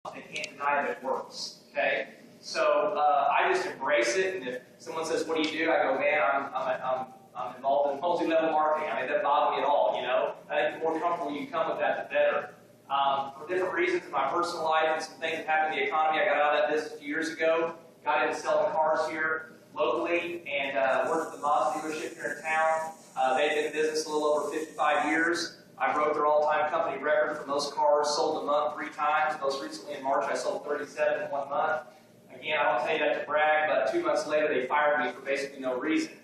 They can't deny that it works. Okay, so I just embrace it, and if someone says, "What do you do?" I go, "Man, I'm involved in multi-level marketing." I mean, it doesn't bother me at all. You know, I think the more comfortable you come with that, the better. For different reasons in my personal life and some things that happened in the economy, I got out of that business a few years ago. Got into selling cars here locally, and worked at the Mazda dealership here in town. They've been in business a little over 55 years. I broke their all-time company record for most cars sold a month 3 times. Most recently in March, I sold 37 in 1 month. Again, I don't tell you that to brag, but 2 months later, they fired me for basically no reason.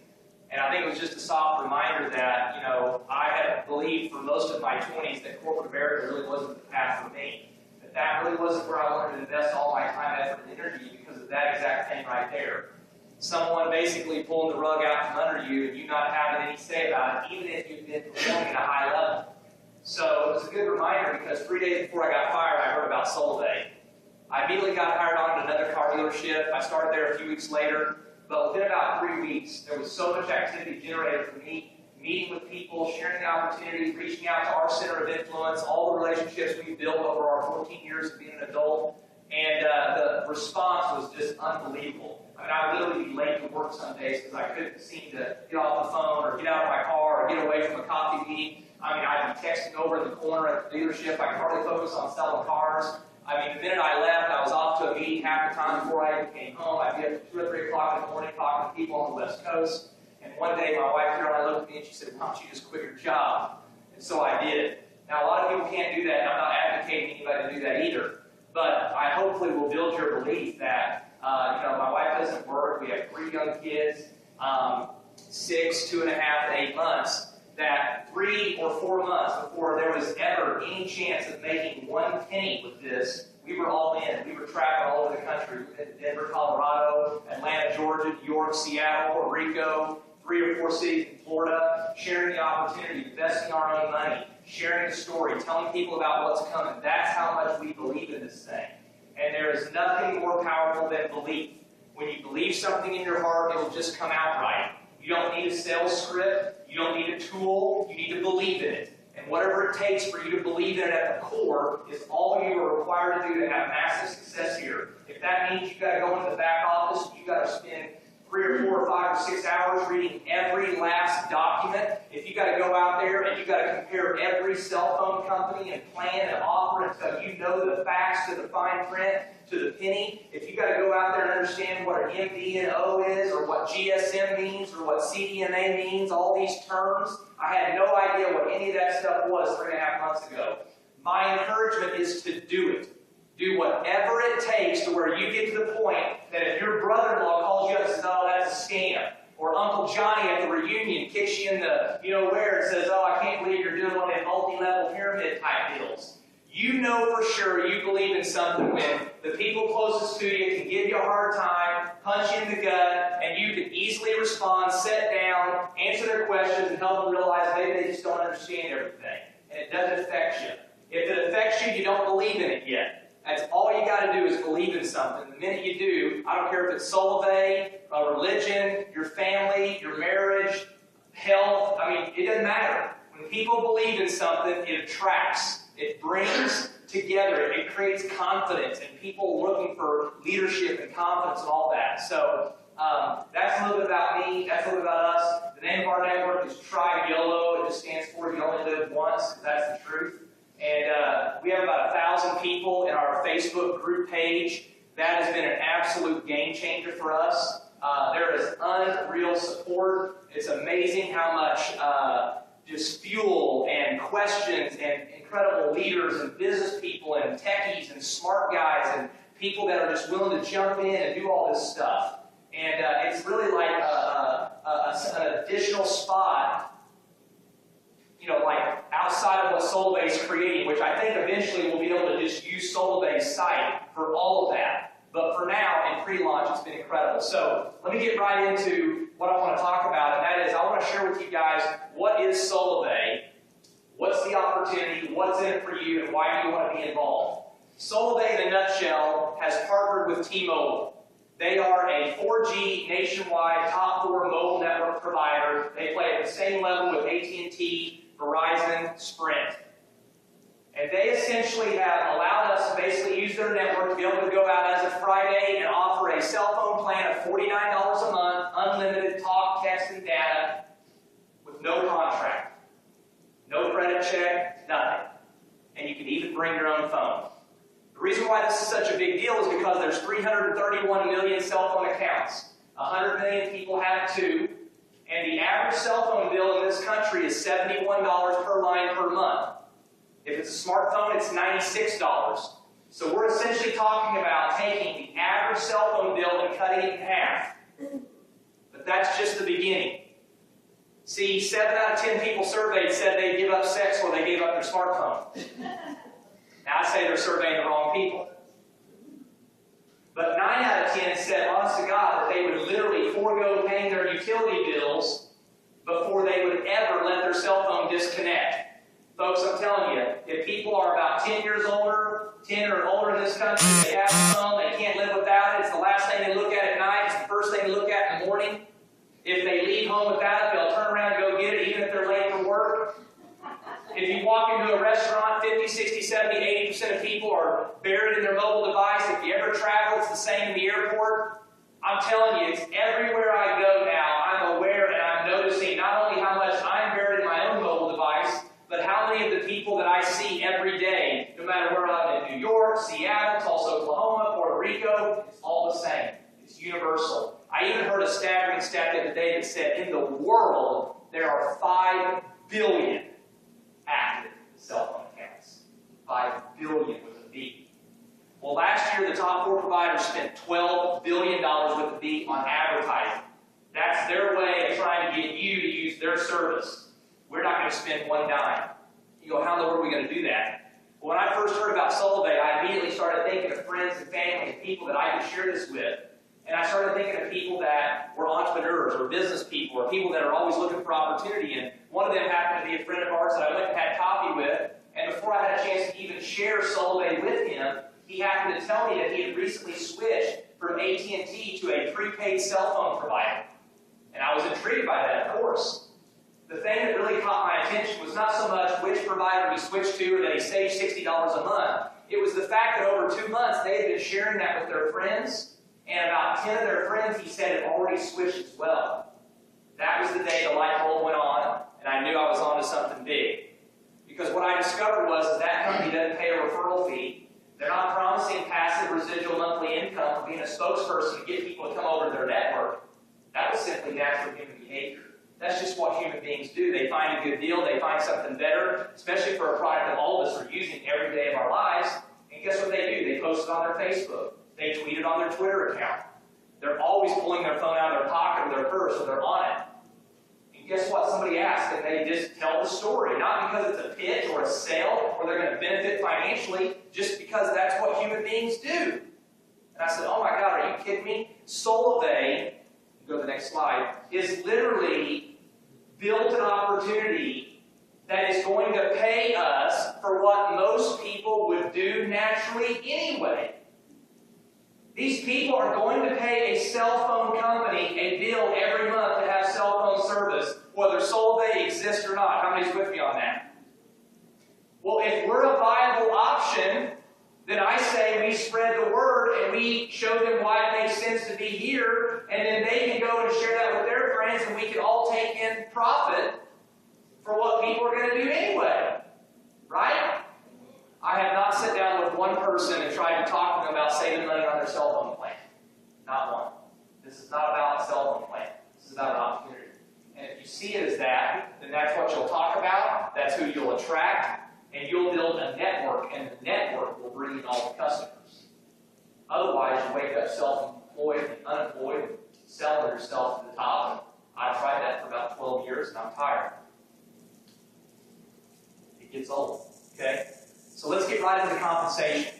And I think it was just a soft reminder that, you know, I had believed for most of my 20s that corporate America really wasn't the path for me. That really wasn't where I wanted to invest all my time, effort, and energy because of that exact thing right there. Someone basically pulling the rug out from under you and you not having any say about it, even if you've been performing at a high level. So it was a good reminder because 3 days before I got fired, I heard about Solavei. I immediately got hired on at another car dealership. I started there a few weeks later, but within about 3 weeks, there was so much activity generated for me, meeting with people, sharing the opportunities, reaching out to our center of influence, all the relationships we've built over our 14 years of being an adult, and the response was just unbelievable. I mean, I would literally be late to work some days because I couldn't seem to get off the phone or get out of my car or get away from a coffee meeting. I mean, I'd be texting over in the corner at the dealership. I could hardly focus on selling cars. I mean, the minute I left, I was off to a meeting half the time before I even came home. I'd be up to 2 or 3 o'clock in the morning talking to people on the West Coast. And one day, my wife Caroline looked at me and she said, "Why don't you just quit your job?" And so I did. Now, a lot of people can't do that, and I'm not advocating anybody to do that either. But I hopefully will build your belief that, you know, my wife doesn't work. We have 3 young kids, 6, 2.5, 8 months. That 3 or 4 months before there was ever any chance of making 1 penny with this, we were all in. We were traveling all over the country. We went to Denver, Colorado, Atlanta, Georgia, New York, Seattle, Puerto Rico, 3 or 4 cities in Florida, sharing the opportunity, investing our own money, sharing the story, telling people about what's coming. That's how much we believe in this thing. And there is nothing more powerful than belief. When you believe something in your heart, it will just come out right. You don't need a sales script. You don't need a tool. You need to believe in it. And whatever it takes for you to believe in it at the core is all you are required to do to have massive success here. If that means you've got to go into the back office, you've got to spend 3 or 4 or 5 or 6 hours reading every last document, if you've got to go out there and you've got to compare every cell phone company and plan and offer until you know the facts to the fine print, to the penny, if you've got to go out there and understand what an MVNO is or what GSM means or what CDMA means, all these terms, I had no idea what any of that stuff was 3.5 months ago. My encouragement is to do it. Do whatever it takes to where you get to the point that if your brother-in-law calls you up and says, "Oh, that's a scam," or Uncle Johnny at the reunion kicks you in the, you know where, and says, "Oh, I can't believe you're doing one of them multi-level pyramid type deals." You know for sure you believe in something when the people closest to you can give you a hard time, punch you in the gut, and you can easily respond, sit down, answer their questions, and help them realize maybe they just don't understand everything. And it doesn't affect you. If it affects you, you don't believe in it yet. That's all you got to do is believe in something. The minute you do, I don't care if it's Solavei, a religion, your family, your marriage, health, I mean, it doesn't matter. When people believe in something, it attracts. It brings together. It creates confidence and people looking for leadership and confidence and all that. So that's a little bit about me. That's a little bit about us. The name of our network is Try YOLO. It just stands for You Only Live Once. That's the truth. And we have about 1,000 people in our Facebook group page. That has been an absolute game changer for us. There is unreal support. It's amazing how much just fuel and questions and incredible leaders and business people and techies and smart guys and people that are just willing to jump in and do all this stuff. And it's really like an additional spot, you know, like outside of what Solavei is creating, which I think eventually we'll be able to just use Solavei's site for all of that. But for now, in pre-launch, it's been incredible. So let me get right into what I want to talk about, and that is I want to share with you guys what is Solavei, what's the opportunity, what's in it for you, and why do you want to be involved. Solavei, in a nutshell, has partnered with T-Mobile. They are a 4G nationwide top 4 mobile network provider. They play at the same level with AT&T, Verizon, Sprint. And they essentially have allowed us to basically use their network to be able to go out as of Friday and offer a cell phone plan of $49 a month, unlimited talk, text, and data, with no contract, no credit check, nothing. And you can even bring your own phone. The reason why this is such a big deal is because there's 331 million cell phone accounts. 100 million people have two. And the average cell phone bill in this country is $71 per line per month. If it's a smartphone, it's $96. So we're essentially talking about taking the average cell phone bill and cutting it in half. But that's just the beginning. See, 7 out of 10 people surveyed said they'd give up sex or they gave up their smartphone. Now I say they're surveying the wrong people. But 9 out of 10 said, honest to God, that they would literally forego paying their utility bills before they would ever let their cell phone disconnect. Folks, I'm telling you, if people are about 10 years older, 10 or older in this country, they have a phone, they can't live without it, it's the last thing they look at night, it's the first thing they look at in the morning. If they leave home without it, they'll turn around and go get it, even if they're late for work. If you walk into a restaurant, 50, 60, 70, 80% of people are buried in their mobile device. If you ever travel, it's the same in the airport. I'm telling you, it's everywhere I go now. I'm aware and I'm noticing not only how much I'm buried in my own mobile device, but how many of the people that I see every day, no matter where I'm in New York, Seattle, Tulsa, Oklahoma, Puerto Rico, it's all the same. It's universal. I even heard a staggering stat the other day that said in the world there are 5 billion active cell phone accounts. 5 billion with a B. Well, last year the top 4 providers spent $12 billion with a B on advertising. That's their way of trying to get you to use their service. We're not going to spend one dime. You go, how in the world are we going to do that? Well, when I first heard about Solavei, I immediately started thinking of friends and family and people that I could share this with. And I started thinking of people that were entrepreneurs or business people or people that are always looking for opportunity. And one of them happened to be a friend of ours that I went and had coffee with. And before I had a chance to even share Solavei with him, he happened to tell me that he had recently switched from AT&T to a prepaid cell phone provider. And I was intrigued by that, of course. The thing that really caught my attention was not so much which provider he switched to or that he saved $60 a month. It was the fact that over 2 months they had been sharing that with their friends, and about 10 of their friends, he said, had already switched as well. That was the day the light bulb went on, and I knew I was onto something big. Because what I discovered was that company doesn't pay a referral fee. They're not promising passive residual monthly income for being a spokesperson to get people to come over to their network. That was simply natural human behavior. That's just what human beings do. They find a good deal, they find something better, especially for a product that all of us are using every day of our lives. And guess what they do? They post it on their Facebook. They tweet it on their Twitter account. They're always pulling their phone out of their pocket or their purse or they're on it. And guess what? Somebody asked and they just tell the story. Not because it's a pitch or a sale or they're going to benefit financially, just because that's what human beings do. And I said, oh my God, are you kidding me? Solavei, go to the next slide, is literally built an opportunity that is going to pay us for what most people would do naturally anyway. These people are going to pay a cell phone company a bill every month to have cell phone service, whether Solavei exists or not. How many's with me on that? Well, if we're a viable option, then I say we spread the word and we show them why it makes sense to be here, and then they can go and share that with their friends, and we can all take in profit for what people are going to do anyway. Right? I have not sat down with one person and tried to talk to them about saving money on their cell phone plan. Not one. This is not about a cell phone plan. This is about an opportunity. And if you see it as that, then that's what you'll talk about. That's who you'll attract. And you'll build a network, and the network will bring in all the customers. Otherwise, you wake up self-employed and unemployed and selling yourself to the top. I've tried that for about 12 years, and I'm tired. It gets old. Okay? So let's get right into compensation.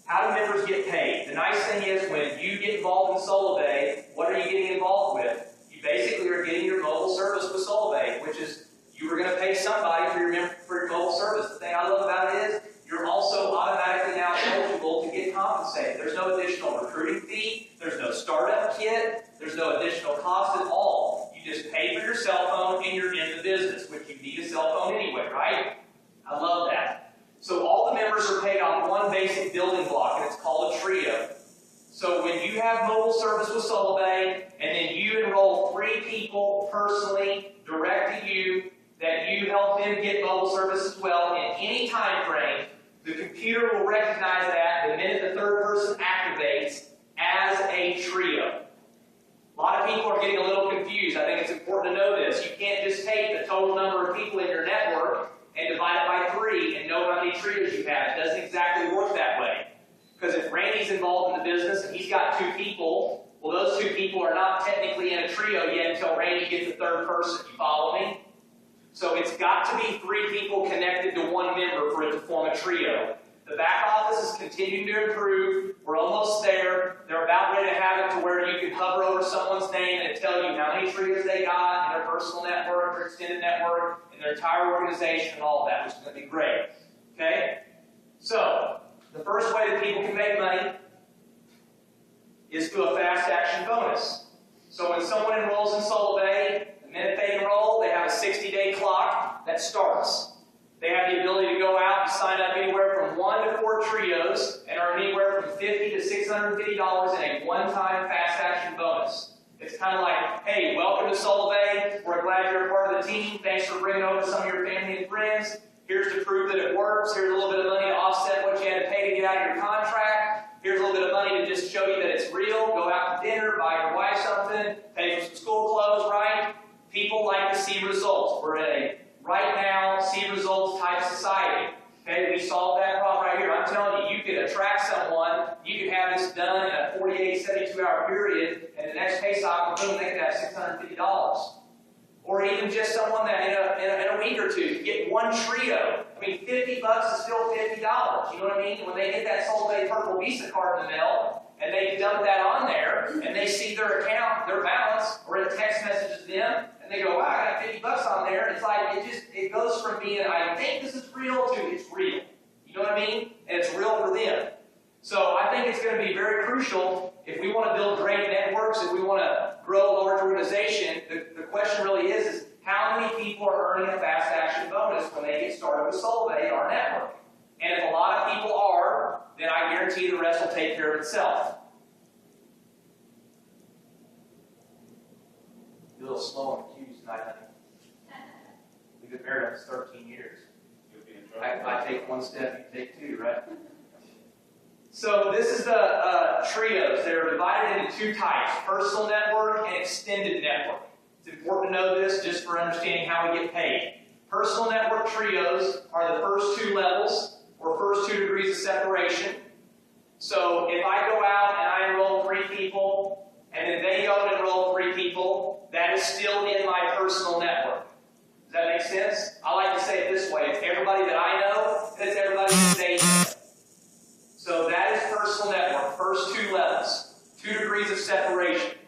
How do members get paid? The nice thing is when you get involved in Solavei, what are you getting involved with? You basically are getting your mobile service with Solavei, which is you were going to pay somebody for your mobile service. The thing I love about it is you're also automatically now eligible to get compensated. There's no additional recruiting fee. There's no startup kit. There's no additional cost at all. You just pay for your cell phone and you're in the business, which you need a cell phone anyway, right? I love that. So when you have mobile service with Solavei, and then you enroll 3 people personally, direct to you, that you help them get mobile service as well in any time frame, the computer will recognize that the minute the third person activates as a trio. A lot of people are getting a little confused. I think it's important to know this. You can't just take the total number of people in your network and divide it by 3 and know how many trios you have. It doesn't exactly work that way. Because if Randy's involved in the business and he's got 2 people, well, those 2 people are not technically in a trio yet until Randy gets a third person. You follow me? So it's got to be 3 people connected to 1 member for it to form a trio. The back office is continuing to improve. We're almost there. They're about ready to have it to where you can hover over someone's name and it tell you how many trios they got in their personal network, their extended network, and their entire organization and all of that, which is going to be great. Okay? So, the first way that people can make money is through a fast action bonus. So when someone enrolls in Solavei, the minute they enroll, they have a 60-day clock that starts. They have the ability to go out and sign up anywhere from 1 to 4 trios and earn anywhere from $50 to $650 in a one-time fast action bonus. It's kind of like, hey, welcome to Solavei. We're glad you're a part of the team. Thanks for bringing over some of your family and friends. Here's to prove that it works. Here's a little bit of money to offset what you had to pay to get out of your contract. Here's a little bit of money to just show you that it's real. Go out to dinner, buy your wife something, pay for some school clothes, right? People like to see results. We're in a right now see results type society. Okay, we solved that problem right here. I'm telling you, you could attract someone, you could have this done in a 48, 72-hour period, and the next pay cycle, boom, they could have $650. Or even just someone that in a week or 2, you get 1 trio. I mean, $50 is still $50. You know what I mean? When they get that Solavei Purple Visa card in the mail, and they dump that on there, and they see their account, their balance, or it text messages them, and they go, wow, I got $50 on there. And it's like, it goes from being, I think this is real, to it's real. You know what I mean? And it's real for them. So I think it's going to be very crucial if we want to build great networks, if we want to grow a large organization. The question really is how many people are earning a fast action bonus when they get started with Solavei, our network? And if a lot of people are, then I guarantee the rest will take care of itself. You're a little slow on the cues tonight, honey. We've been married almost 13 years. I take 1 step, you take 2, right? So this is the trios. They're divided into 2 types, personal network and extended network. It's important to know this just for understanding how we get paid. Personal network trios are the first 2 levels, or first 2 degrees of separation. So if I go out and I enroll 3 people, and then they go and enroll 3 people, that is still in my personal network. Does that make sense? I like to say it this way. It's everybody that I know, and it's everybody that they know. So that is personal network, first 2 levels, 2 degrees of separation.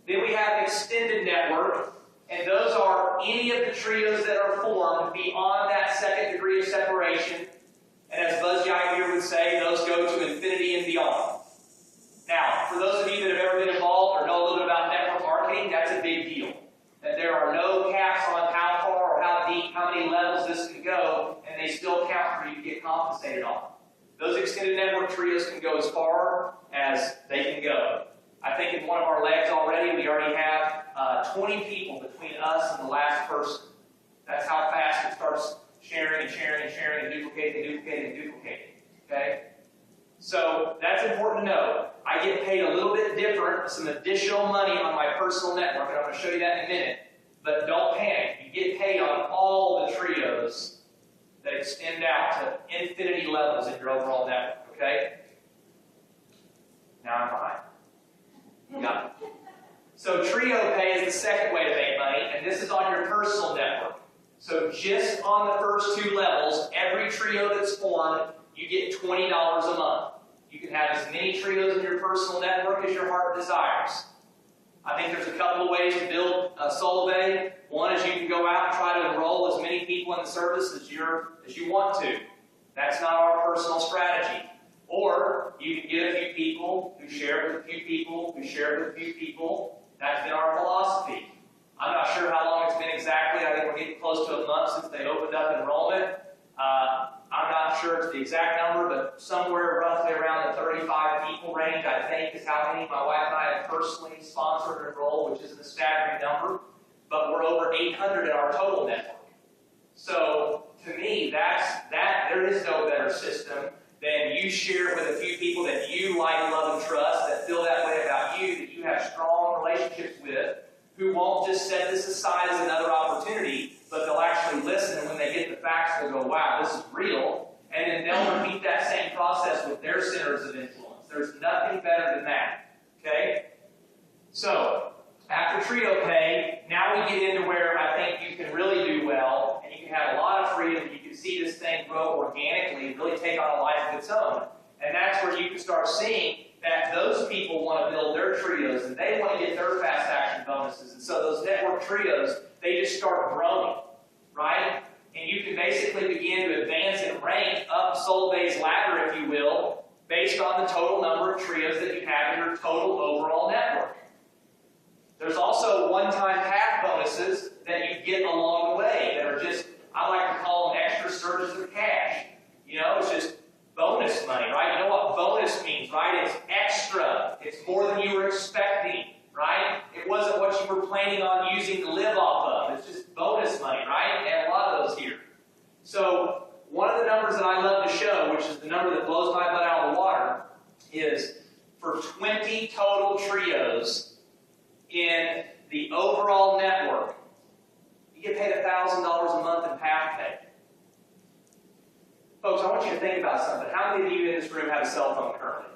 Then we have extended network, and those are any of the trios that are formed beyond that 2nd degree of separation. And as Buzz Lightyear would say, those go to infinity and beyond. Now, for those of you that have ever been involved or know a little bit about network marketing, that's a big deal. That there are no caps on how far or how deep, how many levels this can go, and they still count for you to get compensated on. Those extended network trios can go as far as they can go. I think in one of our legs already, we already have 20 people between us and the last person. That's how fast it starts sharing and sharing and sharing and duplicating and duplicating and duplicating. Okay? So that's important to know. I get paid a little bit different, some additional money on my personal network, and I'm going to show you that in a minute. But don't panic. You get paid on all the trios that extend out to infinity levels in your overall network. Okay? Now I'm behind. Got it. So trio pay is the second way to make money, and this is on your personal network. So just on the first 2 levels, every trio that's formed, you get $20 a month. You can have as many trios in your personal network as your heart desires. I think there's a couple of ways to build Solavei. One is you can go out and try to enroll as many people in the service as you want to. That's not our personal strategy. Or you can get a few people who share it with a few people who share it with a few people. That's been our philosophy. I'm not sure how long it's been exactly. I think we're getting close to a month since they opened up enrollment. I'm not sure it's the exact number, but somewhere roughly around the 35 people range, I think, is how many my wife and I have personally sponsored and enrolled, which isn't a staggering number, but we're over 800 in our total network. So, to me, there is no better system than you share it with a few people that you like, love, and trust, that feel that way about you, that you have strong relationships with, who won't just set this aside as another opportunity, but they'll actually listen, and when they get the facts, they'll go, wow, this is real, and then they'll repeat that same process with their centers of influence. There's nothing better than that, okay? So, after Trio Pay, now we get into where I think you can really do well, and you can have a lot of freedom. You can see this thing grow organically and really take on a life of its own. And that's where you can start seeing that those people want to build their trios, and they want to get their fast action bonuses. And so those network trios, they just start growing, right? And you can basically begin to advance and rank up Solavei's ladder, if you will, based on the total number of trios that you have in your total overall network. There's also one-time path bonuses that you get along the way that are just, I like to call them extra surges of cash. You know, it's just bonus money, right? You know what bonus means, right? It's extra. It's more than you were expecting, right? It wasn't what you were planning on using to live off of. It's just bonus money, right? And a lot of those here. So one of the numbers that I love to show, which is the number that blows my butt out of the water, is for 20 total trios in the overall network, you get paid $1,000 a month in path pay. Folks, I want you to think about something. How many of you in this room have a cell phone currently?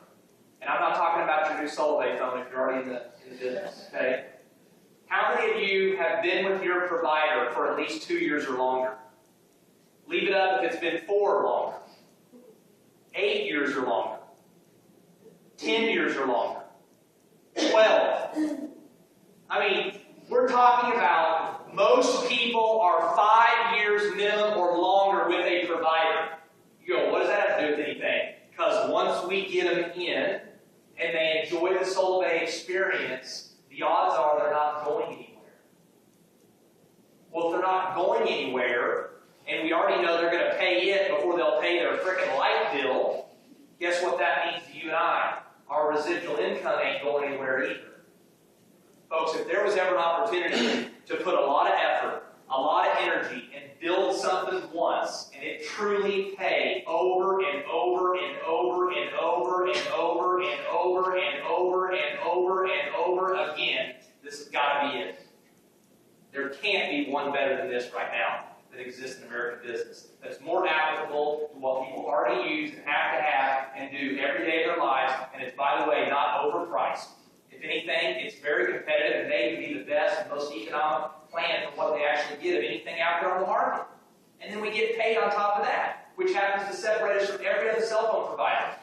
And I'm not talking about your new Solavei phone if you're already in the business, okay? How many of you have been with your provider for at least 2 years or longer? Leave it up if it's been 4 or longer. 8 years or longer. 10 years or longer. 12. I mean, we're talking about most people are 5 years minimum or longer with a provider. You go, what does that have to do with anything? Because once we get them in and they enjoy the Solavei experience, the odds are they're not going anywhere. Well, if they're not going anywhere, and we already know they're going to pay it before they'll pay their frickin' light bill, guess what that means to you and I? Our residual income ain't going anywhere either. Folks, if there was ever an opportunity to put a lot of effort, a lot of energy, and build something once, and it truly pay over and over and over and over and over and over and over and over and over again, this has got to be it. There can't be one better than this right now that exists in American business. That's more applicable to what people already use and have and do every day of their lives, and it's, by the way, not overpriced. If anything, it's very competitive and may be the best and most economic plan for what they actually get of anything out there on the market. And then we get paid on top of that, which happens to separate us from every other cell phone provider.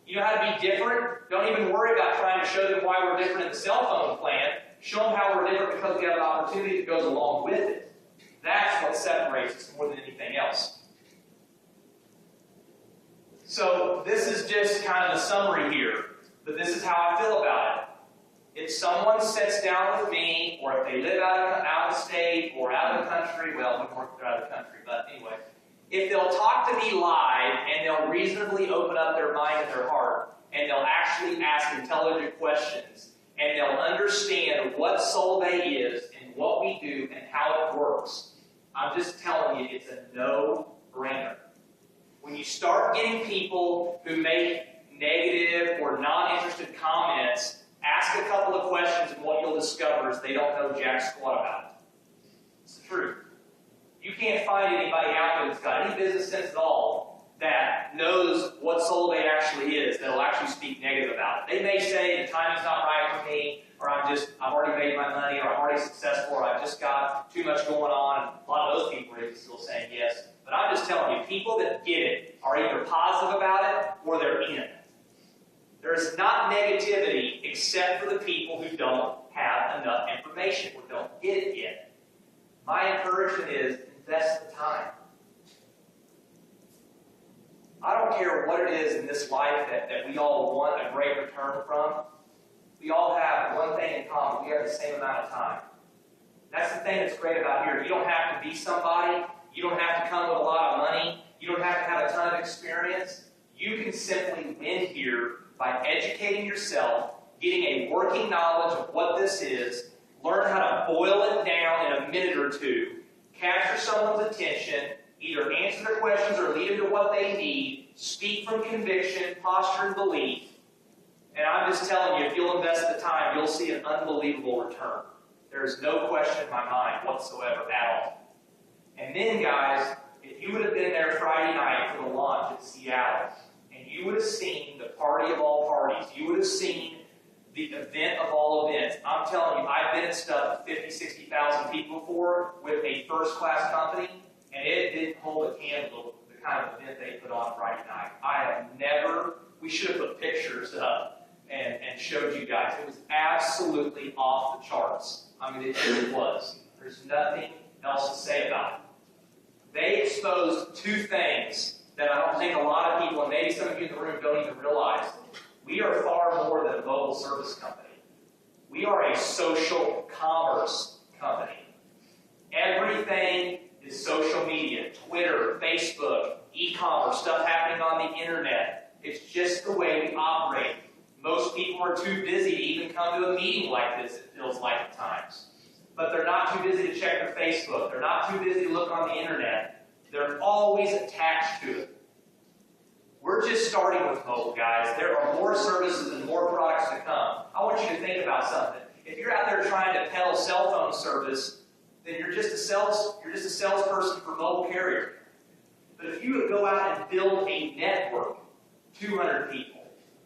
You know how to be different? Don't even worry about trying to show them why we're different in the cell phone plan. Show them how we're different because we have an opportunity that goes along with it. That's what separates us more than anything else. So this is just kind of the summary here, but this is how I feel about it. If someone sits down with me, or if they live out of state or out of the country, well, we work out of the country, but anyway, if they'll talk to me live and they'll reasonably open up their mind and their heart, and they'll actually ask intelligent questions, and they'll understand what Solavei is and what we do and how it works, I'm just telling you, it's a no-brainer. When you start getting people who make negative or non-interested comments, ask a couple of questions, and what you'll discover is they don't know jack squat about it. It's the truth. You can't find anybody out there that's got any business sense at all that knows what Solavei actually is, that'll actually speak negative about it. They may say the timing's not right for me, or I've already made my money, or I'm already successful, or I've just got too much going on. And a lot of those people are still saying yes. But I'm just telling you, people that get it are either positive about it or they're in. There's not negativity except for the people who don't have enough information or don't get it yet. My encouragement is invest the time. I don't care what it is in this life that we all want a great return from. We all have one thing in common. We have the same amount of time. That's the thing that's great about here. You don't have to be somebody. You don't have to come with a lot of money. You don't have to have a ton of experience. You can simply win here by educating yourself, getting a working knowledge of what this is, learn how to boil it down in a minute or two, capture someone's attention, either answer their questions or lead them to what they need, speak from conviction, posture, and belief. And I'm just telling you, if you'll invest the time, you'll see an unbelievable return. There is no question in my mind whatsoever at all. And then, guys, if you would have been there Friday night for the launch at Seattle, and you would have seen the party of all parties, you would have seen the event of all events. I'm telling you, I've been at stuff with 50, 60,000 people before with a first-class company, and it didn't hold a candle to the kind of event they put on Friday night. I have never, we should have put pictures up and showed you guys. It was absolutely off the charts. I mean, it really was. There's nothing else to say about it. They exposed two things that I don't think a lot of people, and maybe some of you in the room don't even realize. We are far more than a mobile service company. We are a social commerce company. Everything is social media, Twitter, Facebook, e-commerce, stuff happening on the internet. It's just the way we operate. Most people are too busy to even come to a meeting like this, it feels like at times. But they're not too busy to check their Facebook. They're not too busy to look on the internet. They're always attached to it. We're just starting with mobile, guys. There are more services and more products to come. I want you to think about something. If you're out there trying to peddle cell phone service, then you're just a salesperson for mobile carrier. But if you would go out and build a network, 200 people,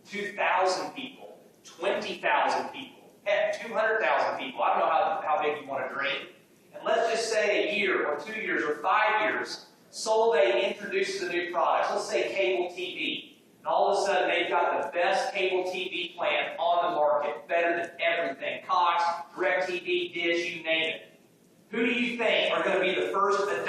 2,000 people, 20,000 people, heck, 200,000 people. I don't know how big you want to dream. And let's just say a year or 2 years or 5 years, Solavei introduces a new product. Let's say cable TV. And all of a sudden, they've got the best cable TV plan on the market, better than everything. Cox, DirecTV, Dish, you name it. Who do you think are going to be the first adopters?